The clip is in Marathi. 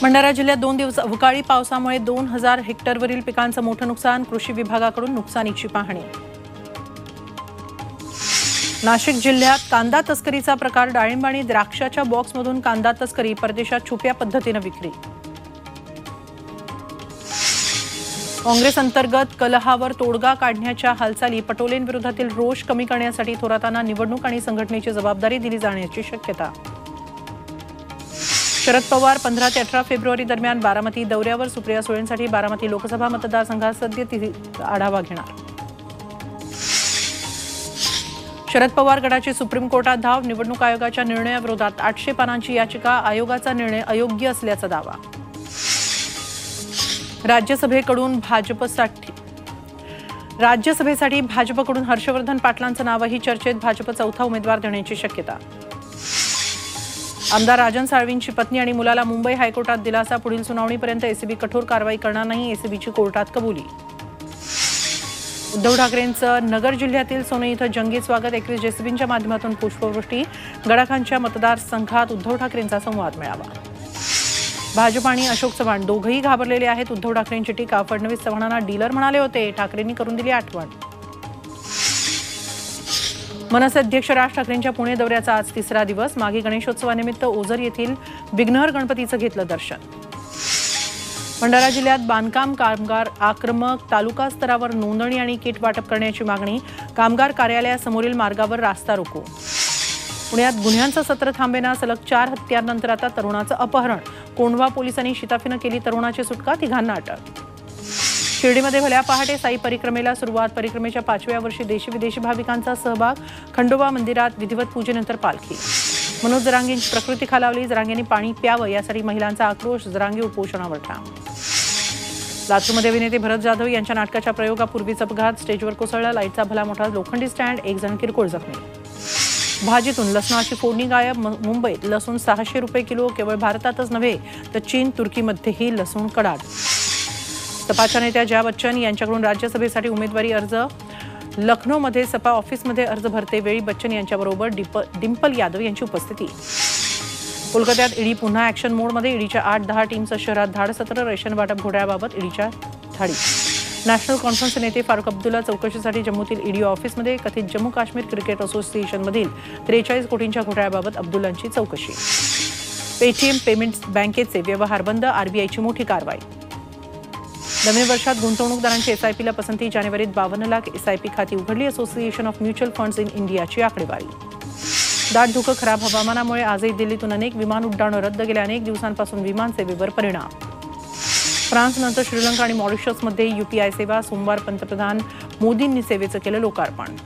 भंडारा जिल्ह्यात 2 दिवस अवकाळी पावसामुळे 2000 हेक्टरवरील पिकांचं मोठं नुकसान. कृषी विभागाकडून नुकसानीची पाहणी. नाशिक जिल्ह्यात कांदा तस्करीचा प्रकार. डाळिंब आणि द्राक्षाच्या बॉक्समधून कांदा तस्करी. परदेशात छुप्या पद्धतीनं विक्री. काँग्रेस अंतर्गत कलहावर तोडगा काढण्याच्या हालचाली. पटोलेंविरोधातील रोष कमी करण्यासाठी थोरातांना निवडणूक आणि संघटनेची जबाबदारी दिली जाण्याची शक्यता. शरद पवार 15 ते 18 फेब्रुवारी दरम्यान बारामती दौऱ्यावर. सुप्रिया सुळेंसाठी बारामती लोकसभा मतदारसंघात सद्यस्थिती आढावा घेणार. शरद पवार गटाची सुप्रीम कोर्टात धाव. निवडणूक आयोगाच्या निर्णयाविरोधात 800 पानांची याचिका. आयोगाचा निर्णय अयोग्य असल्याचा दावा. राज्यसभेसाठी भाजपकडून हर्षवर्धन पाटलांचं नावही चर्चेत. भाजप चौथा उमेदवार देण्याची शक्यता. आमदार राजन साळवींची पत्नी आणि मुलाला मुंबई हायकोर्टात दिलासा. पुढील सुनावणीपर्यंत एसीबी कठोर कारवाई करणार नाही. एसीबीची कोर्टात कबुली. उद्धव ठाकरेंचं नगर जिल्ह्यातील सोनई इथं जंगी स्वागत. 21 जेसीबींच्या माध्यमातून पुष्पवृष्टी. गडाखांच्या मतदारसंघात उद्धव ठाकरेंचा संवाद मेळावा. भाजप आणि अशोक चव्हाण दोघंही घाबरलेले आहेत. उद्धव ठाकरेंची टीका. फडणवीस चव्हाणांना डीलर म्हणाले होते. ठाकरेंनी करून दिली आठवण. मनसे अध्यक्ष राज ठाकरेंच्या पुणे दौऱ्याचा आज तिसरा दिवस. मागे गणेशोत्सवानिमित्त ओझर येथील विघ्नहर गणपतीचं घेतलं दर्शन. भंडारा जिल्ह्यात बांधकाम कामगार आक्रमक. तालुका स्तरावर नोंदणी आणि किट वाटप करण्याची मागणी. कामगार कार्यालयासमोरील मार्गावर रास्ता रोको. पुण्यात गुन्ह्यांचं सत्र थांबेना. सलग 4 हत्यांनंतर आता तरुणाचं अपहरण. कोंढवा पोलिसांनी शिताफीनं केली तरुणाची सुटका. तिघांना अटक. शिर्डीमध्ये भल्या पहाटे साई परिक्रमेला सुरुवात. परिक्रमेच्या 5व्या वर्षी देशी विदेशी भाविकांचा सहभाग. खंडोबा मंदिरात विधिवत पूजेनंतर पालखी. मनोज जरांगेंची प्रकृती खालावली. जरांगेंनी पाणी प्यावं यासाठी महिलांचा आक्रोश. जरांगे उपोषणावर ठाम. लातूरमध्ये अभिनेते भरत जाधव यांच्या नाटकाच्या प्रयोगापूर्वीच अपघात. स्टेजवर कोसळला लाईटचा भला मोठा लोखंडी स्टँड. 1 जण किरकोळ जखमी. भाजीतून लसणाची फोडणी गायब. मुंबईत लसूण 600 रुपये किलो. केवळ भारतातच नव्हे तर चीन तुर्कीमध्येही लसूण कडाड. सपाच्या नेत्या जया बच्चन यांच्याकडून राज्यसभेसाठी उमेदवारी अर्ज. लखनौमध्ये सपा ऑफिसमध्ये अर्ज भरते वेळी बच्चन यांच्याबरोबर डिंपल यादव यांची उपस्थिती. कोलकात्यात ईडी पुन्हा ॲक्शन मोडमध्ये. ईडीच्या 8-10 टीमचं शहरात धाडसत्र. रेशन वाटप घोटाळ्याबाबत ईडीच्या धाडी. नॅशनल कॉन्फरन्सचे नेते फारुख अब्दुल्ला चौकशीसाठी जम्मूतील ईडी ऑफिसमध्ये. कथित जम्मू काश्मीर क्रिकेट असोसिएशनमधील 43 कोटींच्या घोटाळ्याबाबत अब्दुल्लांची चौकशी. पेटीएम पेमेंट्स बँकेचे व्यवहार बंद. आरबीआयची मोठी कारवाई. नवीन वर्षात गुंतवणूकदारांची एसआयपीला पसंती. जानेवारीत 52 लाख एसआयपी खाती उघडली. Association of mutual funds in इंडियाची आकडेवारी. दाट धुकं. खराब हवामानामुळे आजही दिल्लीतून अनेक विमान उड्डाणं रद्द. गेल्या अनेक दिवसांपासून विमानसेवेवर परिणाम. फ्रान्सनंतर श्रीलंका आणि मॉरिशसमध्ये यूपीआय सेवा. सोमवार पंतप्रधान मोदींनी सेवेचं केलं लोकार्पण.